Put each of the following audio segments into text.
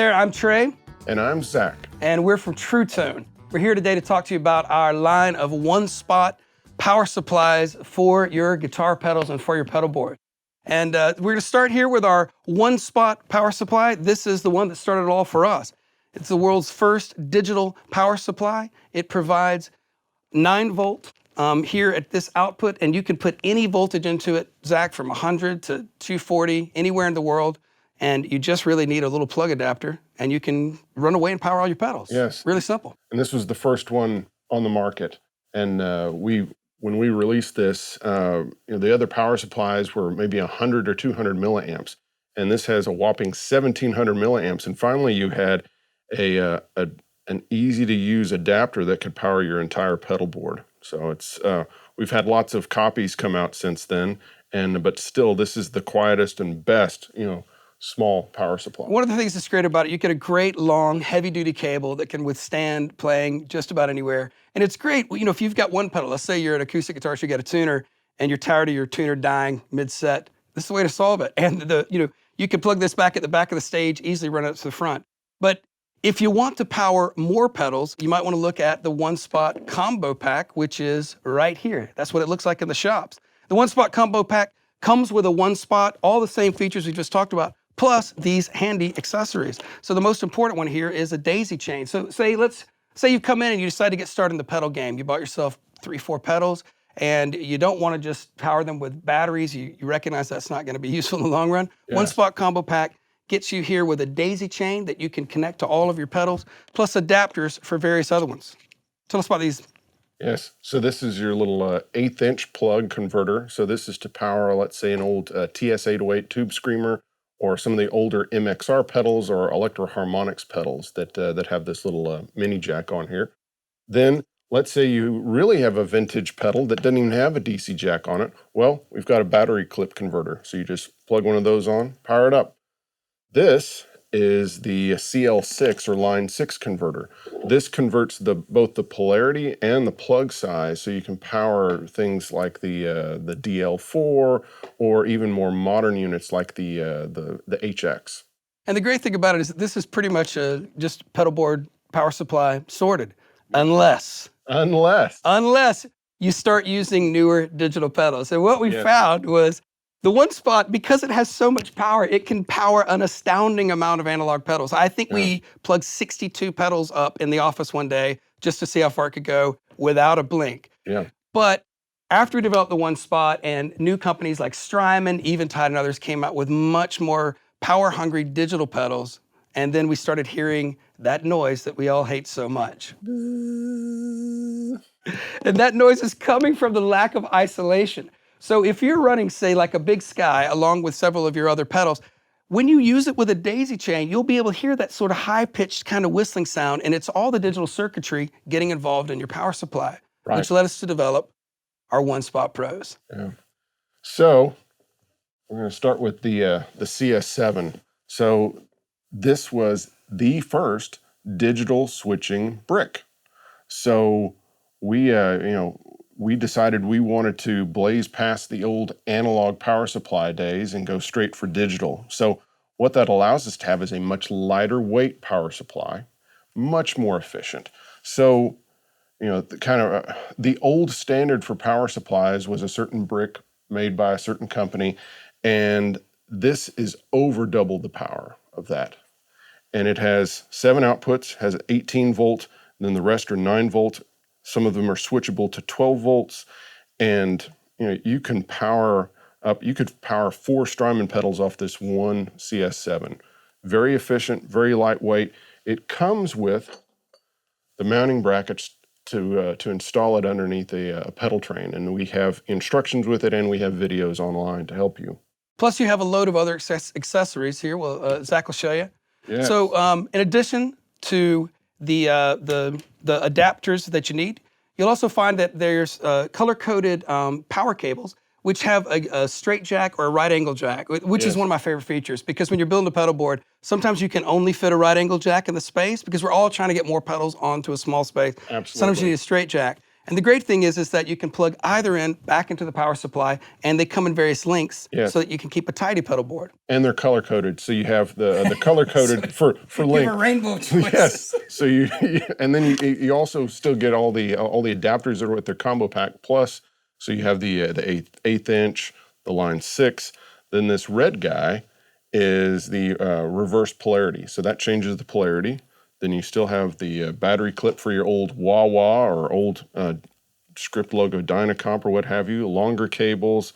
there, I'm Trey. And I'm Zach. And we're from TrueTone. We're here today to talk to you about our line of one-spot power supplies for your guitar pedals and for your pedal board. And we're gonna start here with our one-spot power supply. This is the one that started it all for us. It's the world's first digital power supply. It provides 9 volt here at this output, and you can put any voltage into it, Zach, from 100 to 240, anywhere in the world. And you just really need a little plug adapter, and you can run away and power all your pedals. Yes. Really simple. And this was the first one on the market. And when we released this, the other power supplies were maybe 100 or 200 milliamps. And this has a whopping 1,700 milliamps. And finally, you had an easy-to-use adapter that could power your entire pedal board. So it's we've had lots of copies come out since then, but still, this is the quietest and best, small power supply. One of the things that's great about it, you get a great long, heavy-duty cable that can withstand playing just about anywhere. And it's great, if you've got one pedal, let's say you're an acoustic guitarist, you got a tuner, and you're tired of your tuner dying mid-set, this is the way to solve it. And you can plug this back at the back of the stage, easily run it to the front. But if you want to power more pedals, you might want to look at the one-spot combo pack, which is right here. That's what it looks like in the shops. The one-spot combo pack comes with a one-spot, all the same features we just talked about, plus these handy accessories. So the most important one here is a daisy chain. So let's say you come in and you decide to get started in the pedal game. You bought yourself 3-4 pedals, and you don't want to just power them with batteries. You recognize that's not going to be useful in the long run. Yes. One-spot combo pack gets you here with a daisy chain that you can connect to all of your pedals, plus adapters for various other ones. Tell us about these. Yes, so this is your little 1/8" plug converter. So this is to power, let's say, an old TS-808 tube screamer, or some of the older MXR pedals or Electro-Harmonix pedals that have this little mini jack on here. Then, let's say you really have a vintage pedal that doesn't even have a DC jack on it. Well, we've got a battery clip converter. So you just plug one of those on, power it up. This is the CL6 or line 6 converter. This converts both the polarity and the plug size, so you can power things like the DL4 or even more modern units like the HX. And the great thing about it is that this is pretty much just pedal board power supply sorted, unless you start using newer digital pedals. And what we found was the one spot, because it has so much power, it can power an astounding amount of analog pedals. I think we plugged 62 pedals up in the office one day just to see how far it could go without a blink. Yeah. But after we developed the one spot, and new companies like Strymon, Eventide, and others came out with much more power-hungry digital pedals, and then we started hearing that noise that we all hate so much. And that noise is coming from the lack of isolation. So if you're running, say, like a Big Sky along with several of your other pedals, when you use it with a daisy chain, you'll be able to hear that sort of high-pitched kind of whistling sound, and it's all the digital circuitry getting involved in your power supply, which led us to develop our one-spot pros. Yeah. So we're going to start with the CS7. So this was the first digital switching brick. So we decided we wanted to blaze past the old analog power supply days and go straight for digital. So what that allows us to have is a much lighter weight power supply, much more efficient. So, the old standard for power supplies was a certain brick made by a certain company, and this is over double the power of that. And it has 7 outputs, has 18 volt, and then the rest are 9 volt. Some of them are switchable to 12 volts, and you can power up. You could power 4 Strymon pedals off this one CS7. Very efficient, very lightweight. It comes with the mounting brackets to install it underneath a pedal train, and we have instructions with it, and we have videos online to help you. Plus, you have a load of other accessories here. Well, Zach will show you. Yeah. So, in addition to the adapters that you need, you'll also find that there's color-coded power cables, which have a straight jack or a right angle jack, which is one of my favorite features, because when you're building a pedal board, sometimes you can only fit a right angle jack in the space, because we're all trying to get more pedals onto a small space. Absolutely. Sometimes you need a straight jack. And the great thing is that you can plug either end back into the power supply, and they come in various lengths so that you can keep a tidy pedal board. And they're color coded, so you have the color coded for length. Give a rainbow choices. Yes. So and then you also still get all the adapters that are with their combo pack plus. So you have the eighth inch, the line 6. Then this red guy is the reverse polarity. So that changes the polarity. Then you still have the battery clip for your old wah-wah or old script logo Dynacomp or what have you, longer cables,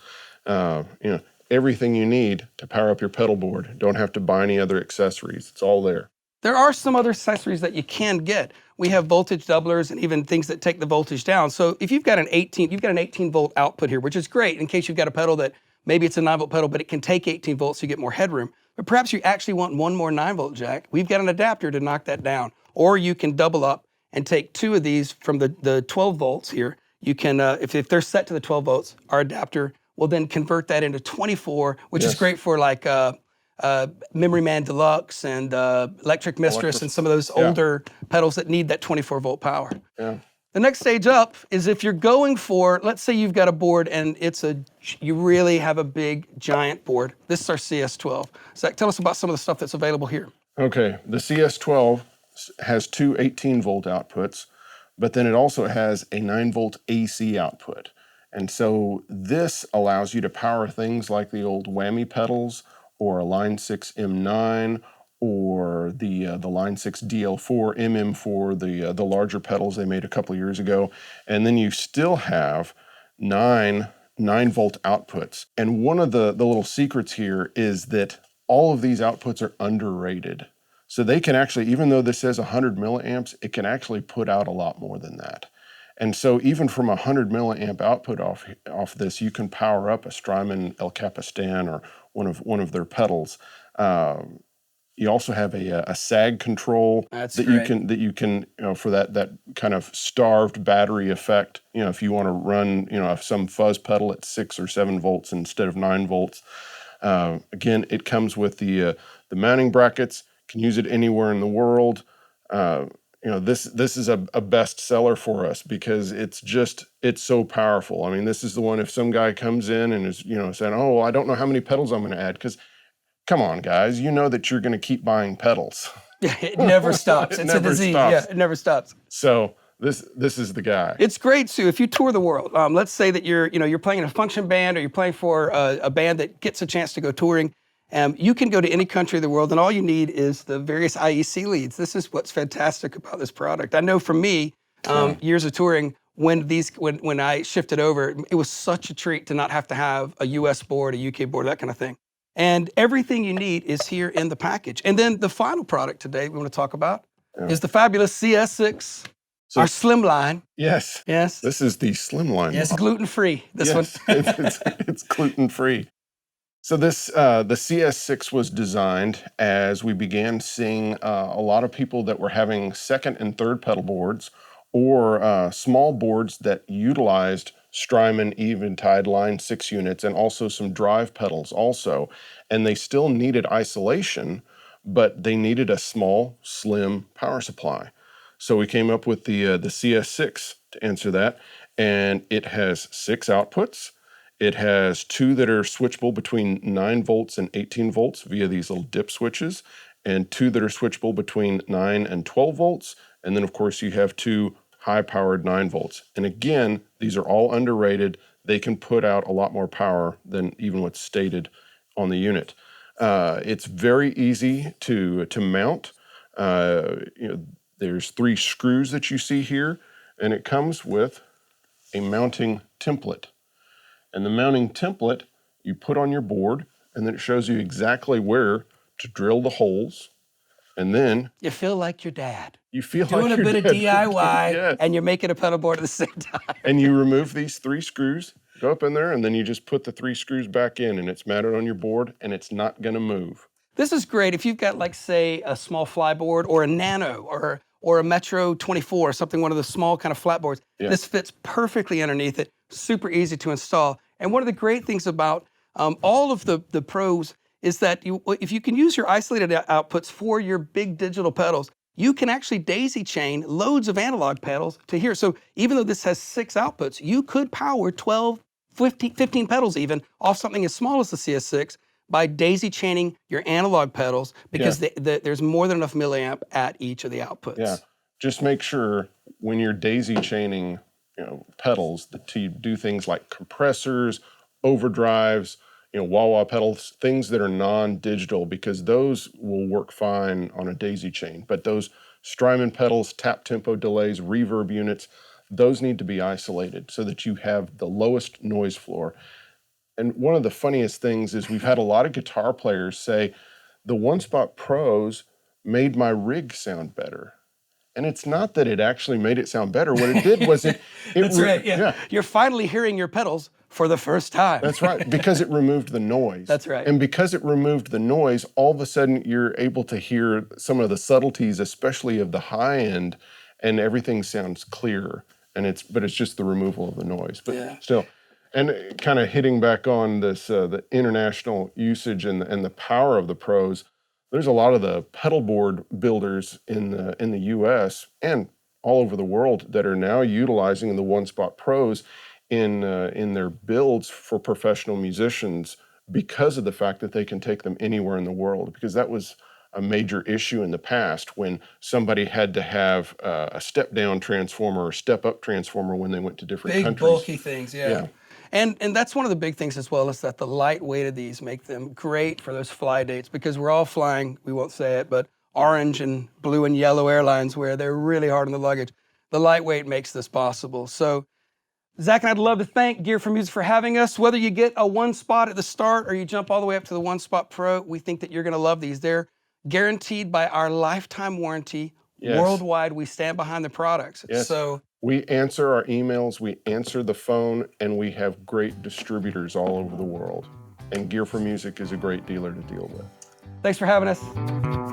everything you need to power up your pedal board. Don't have to buy any other accessories. It's all there. There are some other accessories that you can get. We have voltage doublers and even things that take the voltage down. So if you've got an 18 volt output here, which is great in case you've got a pedal that maybe it's a 9 volt pedal, but it can take 18 volts, so you get more headroom. But perhaps you actually want one more 9 volt jack. We've got an adapter to knock that down. Or you can double up and take 2 of these from the 12 volts here. You can, if they're set to the 12 volts, our adapter will then convert that into 24, which is great for like Memory Man Deluxe and Electric Mistress and some of those older pedals that need that 24 volt power. Yeah. The next stage up is if you're going for, let's say you've got a board and you really have a big giant board. This is our CS12. Zach, tell us about some of the stuff that's available here. Okay, the CS12 has 2 18 volt outputs, but then it also has a 9 volt AC output. And so this allows you to power things like the old whammy pedals or a Line 6 M9 or the Line 6 DL4, MM4, the larger pedals they made a couple of years ago. And then you still have 9 volt outputs. And one of the little secrets here is that all of these outputs are underrated. So they can actually, even though this says 100 milliamps, it can actually put out a lot more than that. And so even from a 100 milliamp output off this, you can power up a Strymon El Capistan or one of their pedals. You also have a sag control that you can for that kind of starved battery effect. If you want to run some fuzz pedal at 6 or 7 volts instead of 9 volts. Again, it comes with the mounting brackets. Can use it anywhere in the world. This is a best seller for us because it's so powerful. I mean, this is the one if some guy comes in and is saying, oh, I don't know how many pedals I'm going to add, because come on, guys, you know that you're going to keep buying pedals. Yeah, it never stops. It's a disease. Stops. Yeah, it never stops. So this is the guy. It's great, Sue. If you tour the world, let's say that you're playing in a function band or you're playing for a band that gets a chance to go touring. You can go to any country of the world, and all you need is the various IEC leads. This is what's fantastic about this product. I know for me, years of touring, when I shifted over, it was such a treat to not have to have a US board, a UK board, that kind of thing. And everything you need is here in the package. And then the final product today we want to talk about is the fabulous CS6, our Slimline. Yes. Yes. This is the Slimline. Yes, gluten-free. This one. It's gluten-free. So this the CS6 was designed as we began seeing a lot of people that were having second and third pedal boards or small boards that utilized Strymon Eventide Line 6 units and also some drive pedals also. And they still needed isolation, but they needed a small, slim power supply. So we came up with the CS6 to answer that. And it has 6 outputs. It has 2 that are switchable between 9 volts and 18 volts via these little dip switches, and 2 that are switchable between 9 and 12 volts. And then, of course, you have 2 high-powered 9 volts. And again, these are all underrated. They can put out a lot more power than even what's stated on the unit. It's very easy to mount. There's 3 screws that you see here, and it comes with a mounting template. And the mounting template you put on your board, and then it shows you exactly where to drill the holes. And then you feel like your dad. You feel doing like a bit of DIY, yes. And you're making a pedal board at the same time. And you remove these 3 screws, go up in there, and then you just put the 3 screws back in, and it's mounted on your board, and it's not going to move. This is great if you've got, like, say, a small flyboard or a Nano or a Metro 24, something, one of the small kind of flat boards. Yeah. This fits perfectly underneath it, super easy to install. And one of the great things about all of the pros is that if you can use your isolated outputs for your big digital pedals, you can actually daisy chain loads of analog pedals to here. So even though this has 6 outputs, you could power 12, 15 pedals even off something as small as the CS6 by daisy chaining your analog pedals, because there's more than enough milliamp at each of the outputs. Yeah, just make sure when you're daisy chaining, pedals, to do things like compressors, overdrives, wah-wah pedals, things that are non-digital, because those will work fine on a daisy chain. But those Strymon pedals, tap tempo delays, reverb units, those need to be isolated so that you have the lowest noise floor. And one of the funniest things is we've had a lot of guitar players say, the One Spot Pros made my rig sound better. And it's not that it actually made it sound better. What it did was That's right, yeah. You're finally hearing your pedals for the first time. That's right, because it removed the noise. That's right. And because it removed the noise, all of a sudden you're able to hear some of the subtleties, especially of the high end, and everything sounds clearer. But it's just the removal of the noise. But still, and kind of hitting back on this, the international usage and the power of the Pros. There's a lot of the pedalboard builders in the U.S. and all over the world that are now utilizing the One Spot Pros in their builds for professional musicians, because of the fact that they can take them anywhere in the world. Because that was a major issue in the past, when somebody had to have a step-down transformer or step-up transformer when they went to different countries. Big, bulky things, yeah. And that's one of the big things as well, is that the lightweight of these make them great for those fly dates, because we're all flying, we won't say it, but orange and blue and yellow airlines where they're really hard on the luggage. The lightweight makes this possible. So Zach and I'd love to thank Gear4music for having us. Whether you get a One Spot at the start or you jump all the way up to the One Spot Pro, we think that you're gonna love these. They're guaranteed by our lifetime warranty. Worldwide, we stand behind the products. So we answer our emails, we answer the phone, and we have great distributors all over the world. And Gear4music is a great dealer to deal with. Thanks for having us.